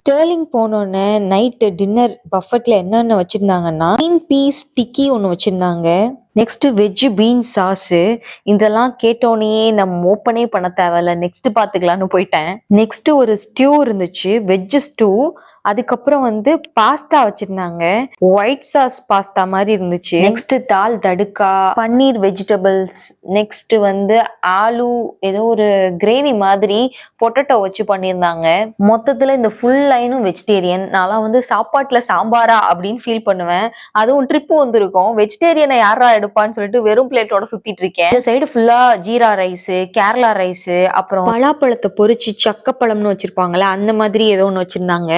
Sterling போனோடனே night dinner பஃபெட்ல என்னென்ன வச்சிருந்தாங்கன்னா green peas டிக்கி ஒன்று வச்சிருந்தாங்க. Next veg beans sauce. இதெல்லாம் கேட்டோன்னே நம்ம ஓப்பனே பண்ண தேவையில்ல, நெக்ஸ்ட் பார்த்துக்கலான்னு போயிட்டேன். நெக்ஸ்ட் ஒரு ஸ்டியூ இருந்துச்சு, வெஜ் ஸ்டூ. அதுக்கப்புறம் பாஸ்தா வச்சிருந்தாங்க, ஒயிட் சாஸ் பாஸ்தா மாதிரி இருந்துச்சு. நெக்ஸ்ட் தால் தடுக்கா, பன்னீர் வெஜிடபிள்ஸ். நெக்ஸ்ட் ஆலு ஏதோ ஒரு கிரேவி மாதிரி பொட்டேட்டோ வச்சு பண்ணியிருந்தாங்க. மொத்தத்துல இந்த ஃபுல் லைனும் வெஜிடேரியன். நான்லாம் சாப்பாட்டுல சாம்பாரா அப்படின்னு ஃபீல் பண்ணுவேன். அதுவும் ட்ரிப் வந்திருக்கும், வெஜிடேரியனை யாரா எடுப்பான்னு சொல்லிட்டு வெறும் பிளேட்டோட சுத்திட்டு இருக்கேன். இந்த சைடு ஃபுல்லா ஜீரா ரைஸ், கேரளா ரைஸ், அப்புறம் பலாப்பழத்தை பொரிச்சு சக்கப்பழம்னு வச்சிருப்பாங்கல்ல அந்த மாதிரி ஏதோ ஒன்று வச்சிருந்தாங்க.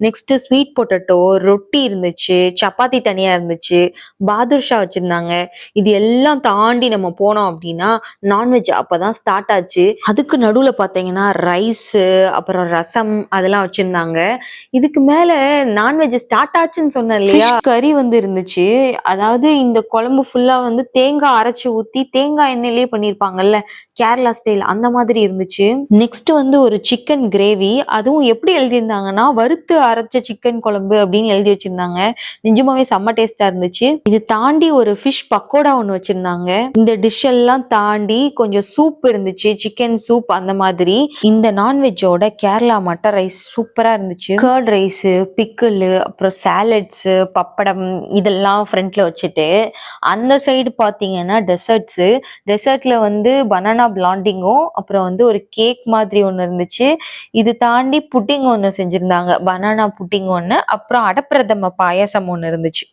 நெக்ஸ்ட் ஸ்வீட் பொட்டேட்டோ, ரொட்டி இருந்துச்சு, சப்பாத்தி தனியா இருந்துச்சு, பாதுஷா வச்சிருந்தாங்க. இது எல்லாம் தாண்டி நம்ம போனோம் அப்படின்னா நான்வெஜ் அப்பதான் ஸ்டார்ட் ஆச்சு. அதுக்கு நடுவுல பாத்தீங்கன்னா ரைஸ், அப்புறம் ரசம் அதெல்லாம் வச்சிருந்தாங்க. இதுக்கு மேல நான்வெஜ் ஸ்டார்ட் ஆச்சுன்னு சொன்னேன் இல்லையா, கறி இருந்துச்சு. அதாவது இந்த குழம்பு ஃபுல்லா தேங்காய் அரைச்சு ஊத்தி தேங்காய் எண்ணெயிலே பண்ணிருப்பாங்கல்ல கேரளா ஸ்டைல், அந்த மாதிரி இருந்துச்சு. நெக்ஸ்ட் ஒரு சிக்கன் கிரேவி. அதுவும் எப்படி எழுதியிருந்தாங்கன்னா வறுத்து அரைச்ச சிக்கன் குழம்பு அப்படின்னு எழுதி வச்சிருந்தாங்க. நிஜமாவே செம்ம டேஸ்டா இருந்துச்சு. இது தாண்டி ஒரு ஃபிஷ் பக்கோடா ஒன்று வச்சிருந்தாங்க. இந்த டிஷ் எல்லாம் தாண்டி கொஞ்சம் சூப் இருந்துச்சு, சிக்கன் சூப் அந்த மாதிரி. இந்த நான்வெஜ்ஜோட கேரளா மட்டன் ரைஸ் சூப்பரா இருந்துச்சு. கர்ட் ரைஸ், பிக்கிள், அப்புறம் சாலட்ஸ், பப்படம் இதெல்லாம் ஃப்ரண்ட்ல வச்சுட்டு அந்த சைடு பாத்தீங்கன்னா டெசர்ட்ஸ். டெசர்ட்ல பனானா பிளாண்டிங்கும், அப்புறம் ஒரு கேக் மாதிரி ஒன்று இருந்துச்சு. இது தாண்டி புட்டிங் ஒன்று செஞ்சிருந்தாங்க, பனானா புட்டிங் ஒன்று, அப்புறம் அடப்பிரதம பாயாசம் ஒன்று இருந்துச்சு.